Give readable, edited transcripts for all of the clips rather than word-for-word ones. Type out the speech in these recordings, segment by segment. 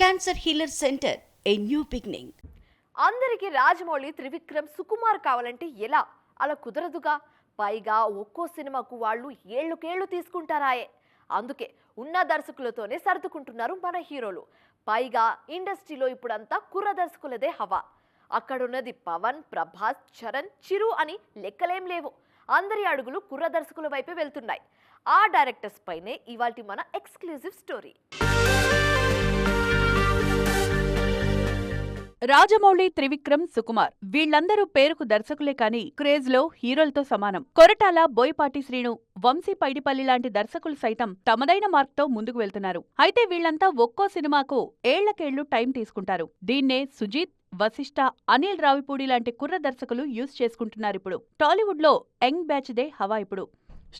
Cancer healer center, a new beginning. అందరికీ రాజమౌళి త్రివిక్రమ్ సుకుమార్ కావాలంటే ఎలా? అలా కుదరదుగా. పైగా ఒక్కో సినిమాకు వాళ్ళు ఏళ్లుకేళ్లు తీసుకుంటారాయే. అందుకే ఉన్న దర్శకులతోనే సర్దుకుంటున్నారు మన హీరోలు. పైగా ఇండస్ట్రీలో ఇప్పుడంతా కుర్ర దర్శకులదే హవా. అక్కడున్నది పవన్, ప్రభాస్, చరణ్, చిరు అని లెక్కలేం లేవు. అందరి అడుగులు కుర్ర దర్శకుల వైపే వెళ్తున్నాయి. ఆ డైరెక్టర్స్ పైనే ఇవాల్టి మన ఎక్స్క్లూజివ్ స్టోరీ. రాజమౌళి, త్రివిక్రమ్, సుకుమార్ వీళ్లందరూ పేరుకు దర్శకులే కాని క్రేజ్ లో హీరోలతో సమానం. కొరటాల, బోయపాటి శ్రీను, వంశీ పైడిపల్లి లాంటి దర్శకులు సైతం తమదైన మార్క్తో ముందుకు వెళ్తున్నారు. అయితే వీళ్లంతా ఒక్కో సినిమాకు ఏళ్లకేళ్లు టైం తీసుకుంటారు. దీన్నే సుజీత్, వశిష్ఠ, అనిల్ రావిపూడి లాంటి కుర్ర దర్శకులు యూజ్ చేసుకుంటున్నారిప్పుడు. టాలీవుడ్ లో యంగ్ బ్యాచ్ దే హవా ఇప్పుడు.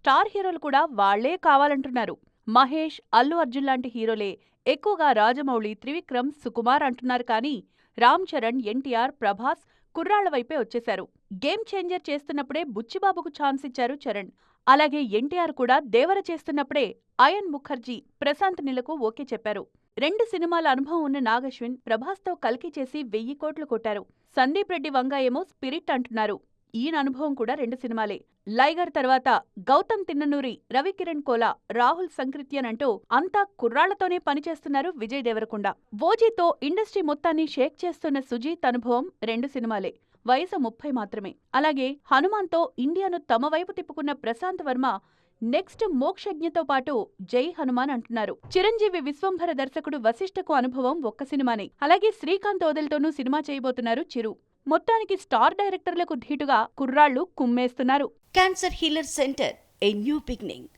స్టార్ హీరోలు కూడా వాళ్లే కావాలంటున్నారు. మహేష్, అల్లు అర్జున్ లాంటి హీరోలే ఎక్కువగా రాజమౌళి, త్రివిక్రమ్, సుకుమార్ అంటున్నారు కానీ రామ్ చరణ్, ఎన్టీఆర్, ప్రభాస్ కుర్రాళ్ల వైపే వచ్చేశారు. గేమ్ చేంజర్ చేస్తున్నప్పుడే బుచ్చిబాబుకు ఛాన్స్ ఇచ్చారు చరణ్. అలాగే ఎన్టీఆర్ కూడా దేవర చేస్తున్నప్పుడే అయన్ ముఖర్జీ, ప్రశాంత్ నీలకు ఓకే చెప్పారు. 2 సినిమాల అనుభవం ఉన్న నాగశ్విన్ ప్రభాస్తో కల్కి చేసి 1000 కోట్లు కొట్టారు. సందీప్ రెడ్డి వంగ ఏమో స్పిరిట్ అంటున్నారు. ఈయన అనుభవం కూడా 2 సినిమాలే. లైగర్ తర్వాత గౌతమ్ తిన్ననూరి, రవికిరణ్ కోలా, రాహుల్ సంకృత్యన్ అంటూ అంతా కుర్రాళ్లతోనే పనిచేస్తున్నారు విజయ్ దేవరకొండ. ఓజీతో ఇండస్ట్రీ మొత్తాన్ని షేక్ చేస్తున్న సుజీత్ అనుభవం 2 సినిమాలే. వయసు 30 మాత్రమే. అలాగే హనుమాన్తో ఇండియాను తమ వైపు తిప్పుకున్న ప్రశాంత్ వర్మ నెక్స్ట్ మోక్షజ్ఞతో పాటు జై హనుమాన్ అంటున్నారు. చిరంజీవి విశ్వంభర దర్శకుడు వశిష్ఠకు అనుభవం 1 సినిమానే. అలాగే శ్రీకాంత్ ఓదెల్తోనూ సినిమా చేయబోతున్నారు చిరు. మొత్తానికి స్టార్ డైరెక్టర్లకు ధీటుగా కుర్రాళ్లు కుమ్మేస్తున్నారు. Cancer healer center, a new beginning.